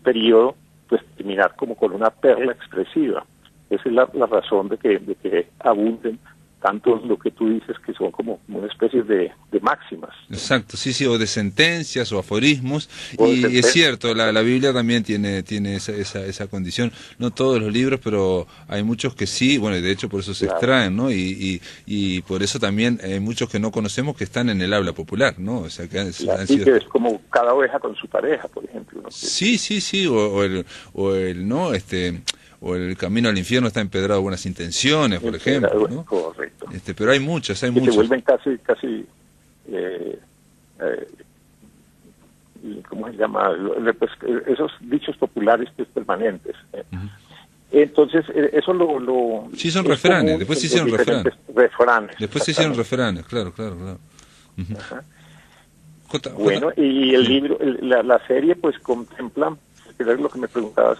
periodo, pues terminar como con una perla expresiva. Esa es la razón de que abunden tanto lo que tú dices que son como una especie de máximas. Exacto, sí, o de sentencias o aforismos, O de y es sentencias. cierto, la Biblia también tiene esa condición, no todos los libros, pero hay muchos que sí, bueno, y de hecho por eso se Claro. extraen, ¿no? Y por eso también hay muchos que no conocemos que están en el habla popular, ¿no? O sea, que han Y sido... que es como cada oveja con su pareja, por ejemplo, ¿no? Sí, ¿no? O el camino al infierno está empedrado de buenas intenciones, por ejemplo, ¿no? Correcto. Pero hay muchos, Que se vuelven casi ¿cómo se llama? Pues, esos dichos populares pues, permanentes. Uh-huh. Entonces, eso lo sí, son refranes, después se hicieron refranes. Después se hicieron refranes, claro. Uh-huh. Bueno, y el libro, la serie, pues contempla, que es lo que me preguntabas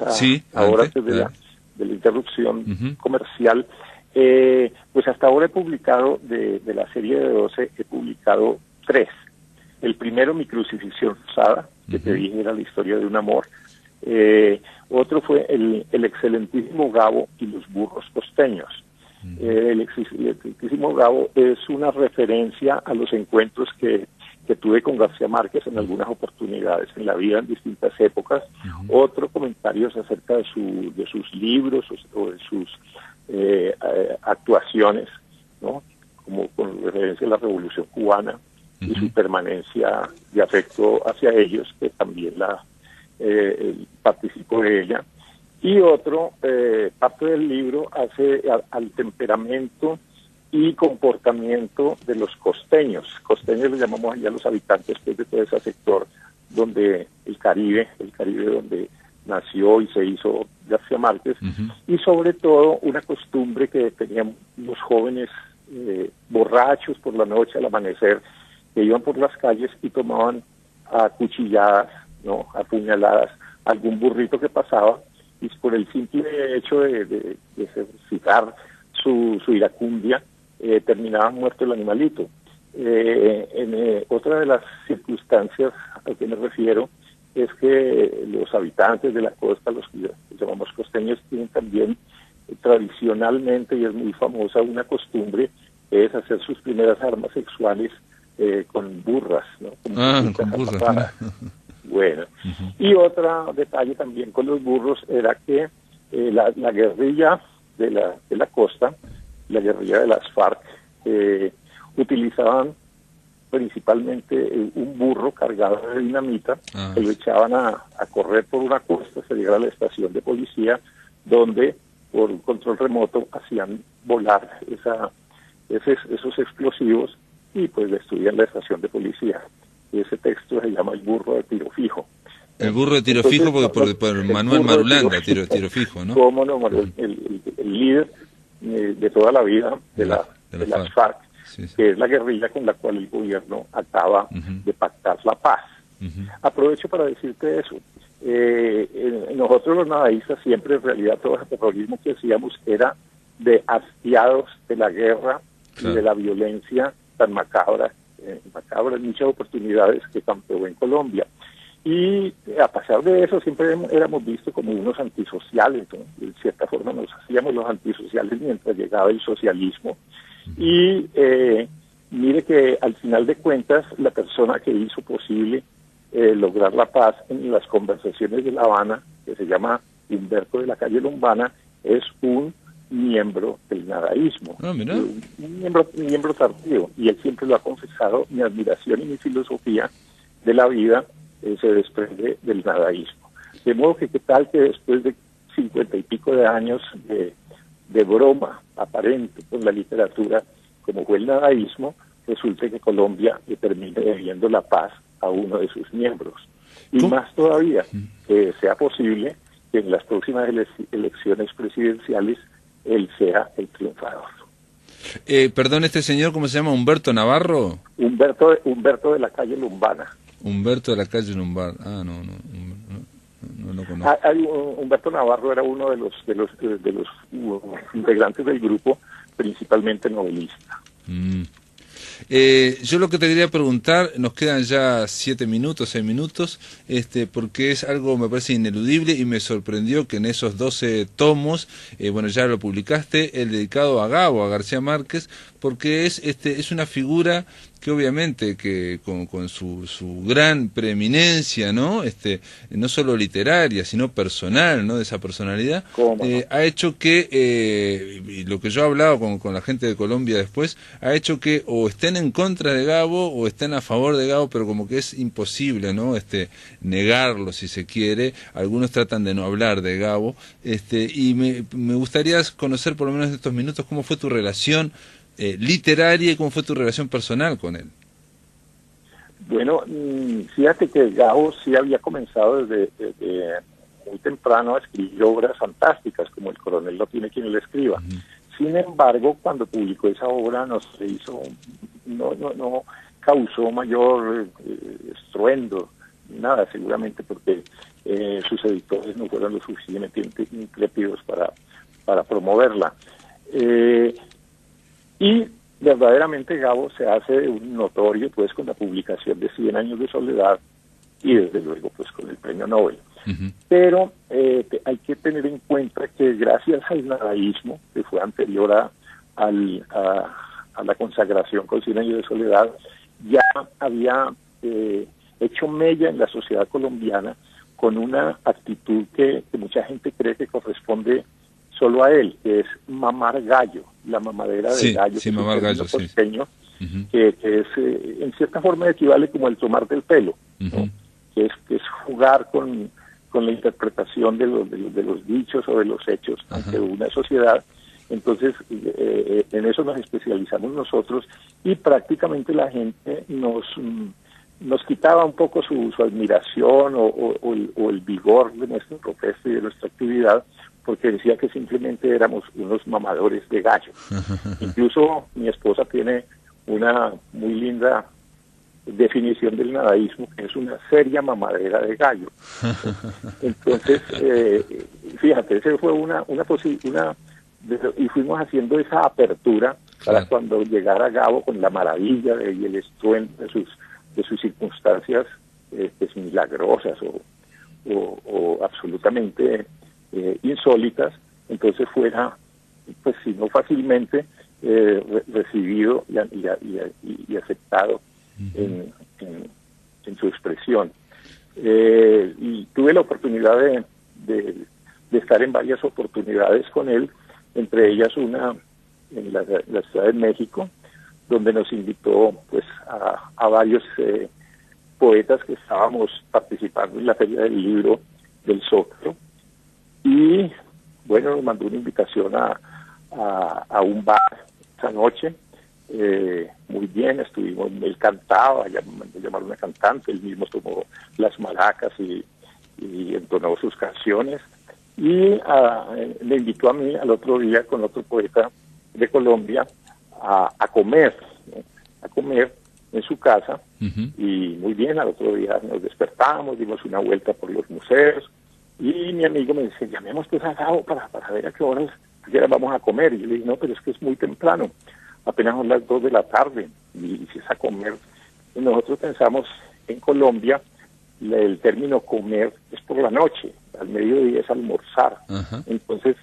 ahora antes de la interrupción uh-huh. comercial. Pues hasta ahora he publicado, de la serie de 12, he publicado 3. El primero, Mi crucifixión rosada, que uh-huh. te dije era la historia de un amor. Otro fue el excelentísimo Gabo y los burros costeños. Uh-huh. El excelentísimo Gabo es una referencia a los encuentros que tuve con García Márquez en algunas oportunidades en la vida, en distintas épocas. Uh-huh. Otro comentario acerca de sus libros o de sus actuaciones, ¿no? Como con referencia a la Revolución Cubana uh-huh. y su permanencia de afecto hacia ellos, que también participó de ella. Y otro, parte del libro hace al temperamento y comportamiento de los costeños. Costeños le llamamos allá a los habitantes pues, de todo ese sector donde el Caribe donde nació y se hizo García Márquez, uh-huh. y sobre todo una costumbre que tenían los jóvenes borrachos por la noche al amanecer, que iban por las calles y tomaban a cuchilladas, ¿no? A puñaladas, algún burrito que pasaba, y por el simple hecho de ejercitar su iracundia, terminaba muerto el animalito. Otra de las circunstancias a que me refiero es que los habitantes de la costa, los que llamamos costeños, tienen también tradicionalmente, y es muy famosa, una costumbre, es hacer sus primeras armas sexuales con burras, ¿no? Con burras. Bueno, uh-huh. Y otro detalle también con los burros era que la guerrilla de la costa, la guerrilla de las FARC, utilizaban principalmente un burro cargado de dinamita, que lo echaban a correr por una costa, se llegaba a la estación de policía, donde por un control remoto hacían volar esos explosivos y pues destruían la estación de policía. Ese texto se llama El burro de tiro fijo. El burro de tiro fijo, porque por Manuel Marulanda, tiro fijo, ¿no? Cómo no, el líder de toda la vida de las FARC, sí. Que es la guerrilla con la cual el gobierno acaba uh-huh. de pactar la paz. Uh-huh. Aprovecho para decirte eso. Nosotros los nadaístas siempre, en realidad, todo el terrorismo que hacíamos era de hastiados de la guerra, claro. Y de la violencia tan macabra en muchas oportunidades que campeó en Colombia. Y a pesar de eso siempre éramos vistos como unos antisociales, ¿no? De cierta forma nos hacíamos los antisociales mientras llegaba el socialismo. Uh-huh. Y mire que al final de cuentas la persona que hizo posible lograr la paz en las conversaciones de La Habana, que se llama Humberto de la Calle Lombana, es un miembro del nadaísmo, un miembro tardío, y él siempre lo ha confesado. Mi admiración y mi filosofía de la vida se desprende del nadaísmo. De modo que qué tal que después de 50 y pico de años de broma aparente con la literatura, como fue el nadaísmo, resulte que Colombia le termine debiendo la paz a uno de sus miembros. Y ¿cómo? Más todavía, que sea posible que en las próximas elecciones presidenciales él sea el triunfador. Perdón, ¿este señor cómo se llama? ¿Humberto Navarro? Humberto de la Calle Lombana. Humberto de la Calle Lombana. No lo conozco. Humberto Navarro era uno de los integrantes del grupo, principalmente novelista. Yo lo que te quería preguntar, nos quedan ya 7 minutos, 6 minutos, porque es algo, me parece ineludible, y me sorprendió que en esos 12 tomos, bueno, ya lo publicaste, el dedicado a Gabo, a García Márquez, porque es una figura que obviamente que con su gran preeminencia, ¿no? No solo literaria, sino personal, ¿no? De esa personalidad, ha hecho que, y lo que yo he hablado con la gente de Colombia después, ha hecho que o estén en contra de Gabo o estén a favor de Gabo, pero como que es imposible, ¿no? Negarlo, si se quiere. Algunos tratan de no hablar de Gabo, y me gustaría conocer, por lo menos en estos minutos, cómo fue tu relación literaria y cómo fue tu relación personal con él. Bueno, fíjate que Gabo sí había comenzado desde muy temprano a escribir obras fantásticas, como El coronel no tiene quien le escriba. Sin embargo, cuando publicó esa obra no causó mayor estruendo, nada, seguramente porque sus editores no fueron lo suficientemente intrépidos para promoverla. Y verdaderamente Gabo se hace un notorio pues con la publicación de 100 años de soledad y desde luego pues con el premio Nobel. Pero hay que tener en cuenta que gracias al nadaísmo, que fue anterior a la consagración con 100 años de soledad, ya había hecho mella en la sociedad colombiana con una actitud que mucha gente cree que corresponde solo a él, que es mamar gallo, la mamadera de gallo, sí, mamar gallo, costeño, que es en cierta forma equivale como el tomar del pelo, ¿no? que es jugar con la interpretación de los dichos o de los hechos ante una sociedad. Entonces, en eso nos especializamos nosotros y prácticamente la gente nos quitaba un poco su admiración o el vigor de nuestro proceso y de nuestra actividad, porque decía que simplemente éramos unos mamadores de gallo. Incluso mi esposa tiene una muy linda definición del nadaísmo, que es una seria mamadera de gallo. Entonces, fíjate, ese fue y fuimos haciendo esa apertura para cuando llegara Gabo con la maravilla y el estruendo de sus circunstancias pues, milagrosas o absolutamente insólitas, entonces fuera, pues si no fácilmente, recibido y aceptado en su expresión. Y tuve la oportunidad de estar en varias oportunidades con él, entre ellas una en la Ciudad de México, donde nos invitó pues a varios poetas que estábamos participando en la Feria del Libro del Zócalo. Y bueno, nos mandó una invitación a un bar esa noche. Muy bien, estuvimos, él cantaba, mandó llamar a una cantante, él mismo tomó las maracas y entonó sus canciones. Y me invitó a mí al otro día con otro poeta de Colombia a comer, ¿no? A comer en su casa. Y muy bien, al otro día nos despertamos, dimos una vuelta por los museos. Y mi amigo me dice, llamemos pues a Gabo para ver a qué horas vamos a comer. Y yo le dije, no, pero es que es muy temprano, apenas son las 2 de la tarde, y si es a comer. Y nosotros pensamos en Colombia, el término comer es por la noche, al mediodía es almorzar. Entonces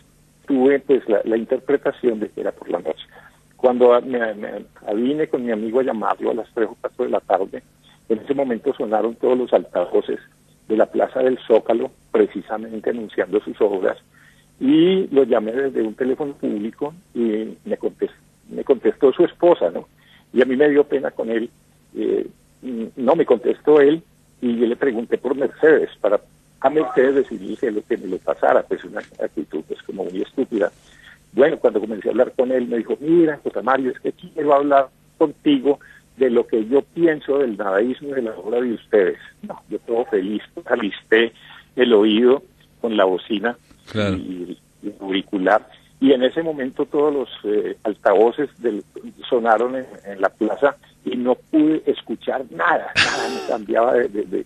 tuve pues la interpretación de que era por la noche. Cuando me vine con mi amigo a llamarlo a las 3 o 4 de la tarde, en ese momento sonaron todos los altavoces de la Plaza del Zócalo, precisamente anunciando sus obras, y lo llamé desde un teléfono público y me contestó su esposa, ¿no? Y a mí me dio pena con él, no me contestó él, y yo le pregunté por Mercedes, para a Mercedes decirle que me lo pasara, pues una actitud pues como muy estúpida. Bueno, cuando comencé a hablar con él, me dijo, mira, José Mario, es que quiero hablar contigo de lo que yo pienso del nadaísmo y de la obra de ustedes. No, yo todo feliz, alisté el oído con la bocina y el auricular, y en ese momento todos los altavoces sonaron en la plaza y no pude escuchar nada me cambiaba de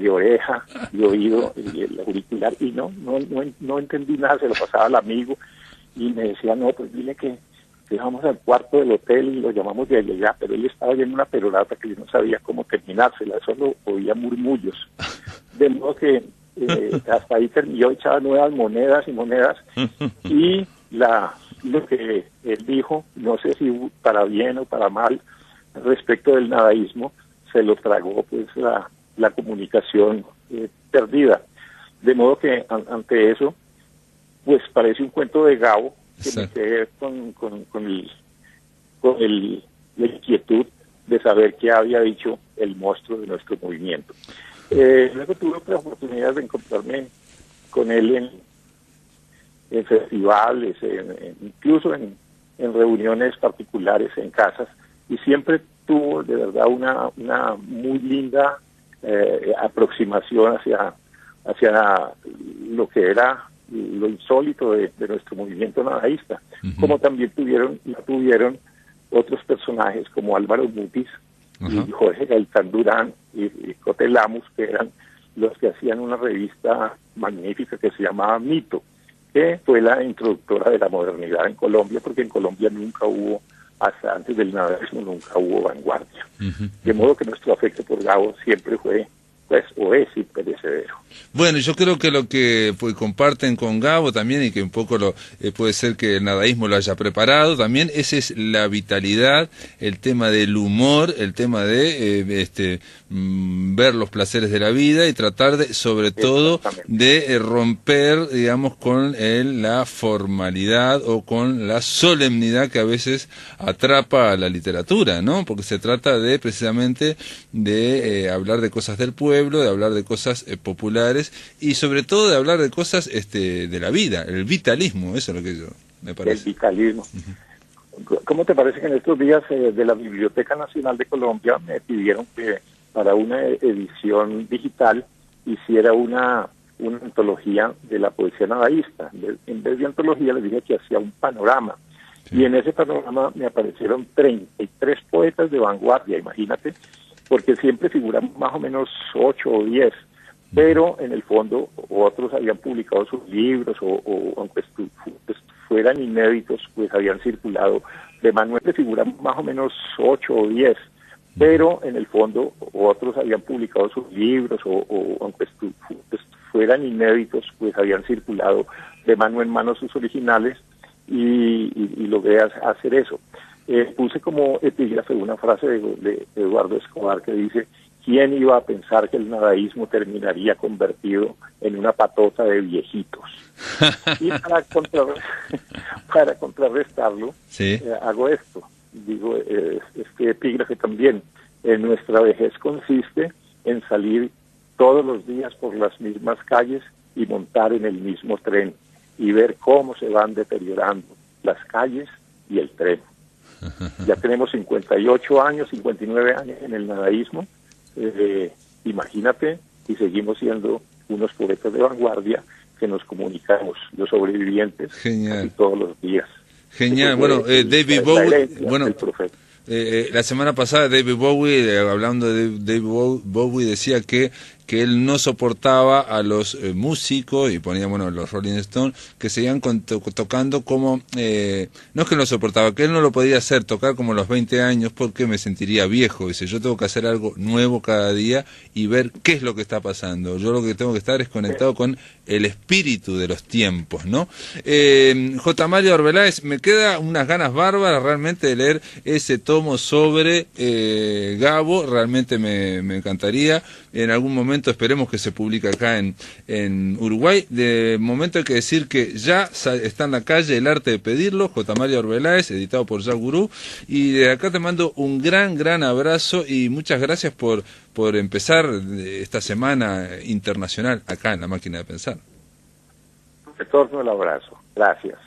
oreja, de oído y el auricular, y no entendí nada, se lo pasaba al amigo y me decía, no, pues dile que Llegamos al cuarto del hotel y lo llamamos de allá, pero él estaba ya en una perorata que yo no sabía cómo terminársela, solo oía murmullos. De modo que hasta ahí yo echaba nuevas monedas y monedas, y lo que él dijo, no sé si para bien o para mal, respecto del nadaísmo, se lo tragó pues la comunicación perdida. De modo que ante eso, pues parece un cuento de Gabo, que me quedé con la inquietud de saber qué había dicho el monstruo de nuestro movimiento. Luego tuve otra oportunidad de encontrarme con él en festivales, incluso en reuniones particulares en casas, y siempre tuvo de verdad una muy linda aproximación hacia lo que era lo insólito de nuestro movimiento nadaísta, como también tuvieron otros personajes como Álvaro Mutis y Jorge Gaitán Durán y Cote Lamus, que eran los que hacían una revista magnífica que se llamaba Mito, que fue la introductora de la modernidad en Colombia, porque en Colombia nunca hubo, hasta antes del nadaísmo, nunca hubo vanguardia. De modo que nuestro afecto por Gabo siempre fue, pues, o es imperecedero. Bueno, yo creo que lo que pues, comparten con Gabo también, y que un poco puede ser que el nadaísmo lo haya preparado también, esa es la vitalidad, el tema del humor, el tema de ver los placeres de la vida y tratar de, sobre todo, de romper, digamos, con la formalidad o con la solemnidad que a veces atrapa a la literatura, ¿no? Porque se trata de, precisamente, de hablar de cosas del pueblo, de hablar de cosas populares, y sobre todo de hablar de cosas de la vida, el vitalismo, eso es lo que yo me parece. El vitalismo. ¿Cómo te parece que en estos días de la Biblioteca Nacional de Colombia me pidieron que para una edición digital hiciera una antología de la poesía nadaísta? En vez de antología les dije que hacía un panorama, y en ese panorama me aparecieron 33 poetas de vanguardia, imagínate, porque siempre figuran más o menos 8 o 10, pero en el fondo otros habían publicado sus libros o aunque fueran inéditos, pues habían circulado. De Manuel figuran más o menos 8 o 10, pero en el fondo otros habían publicado sus libros o aunque fueran inéditos, pues habían circulado de mano en mano sus originales, y logré hacer eso. Puse como epígrafe una frase de Eduardo Escobar que dice: ¿quién iba a pensar que el nadaísmo terminaría convertido en una patota de viejitos? Y para contrarrestarlo, hago esto. Digo, este epígrafe también: en nuestra vejez consiste en salir todos los días por las mismas calles y montar en el mismo tren y ver cómo se van deteriorando las calles y el tren. Ya tenemos 58 años, 59 años en el nadaísmo. Imagínate, y seguimos siendo unos poetas de vanguardia que nos comunicamos, los sobrevivientes, casi todos los días. Genial. Bueno, David Bowie, bueno, la semana pasada David Bowie, hablando de David Bowie, decía que él no soportaba a los músicos, y ponía, bueno, los Rolling Stones, que seguían tocando como, no es que no lo soportaba, que él no lo podía hacer, tocar como a los 20 años, porque me sentiría viejo. Dice, yo tengo que hacer algo nuevo cada día y ver qué es lo que está pasando. Yo lo que tengo que estar es conectado con el espíritu de los tiempos, ¿no? J. Mario Arbeláez, me queda unas ganas bárbaras realmente de leer ese tomo sobre Gabo, realmente me encantaría. En algún momento esperemos que se publique acá en Uruguay. De momento hay que decir que ya está en la calle El arte de pedirlo, J. Mario Arbeláez, editado por Ya Gurú, y de acá te mando un gran abrazo y muchas gracias por empezar esta semana internacional acá en La Máquina de Pensar. Retorno el abrazo. Gracias.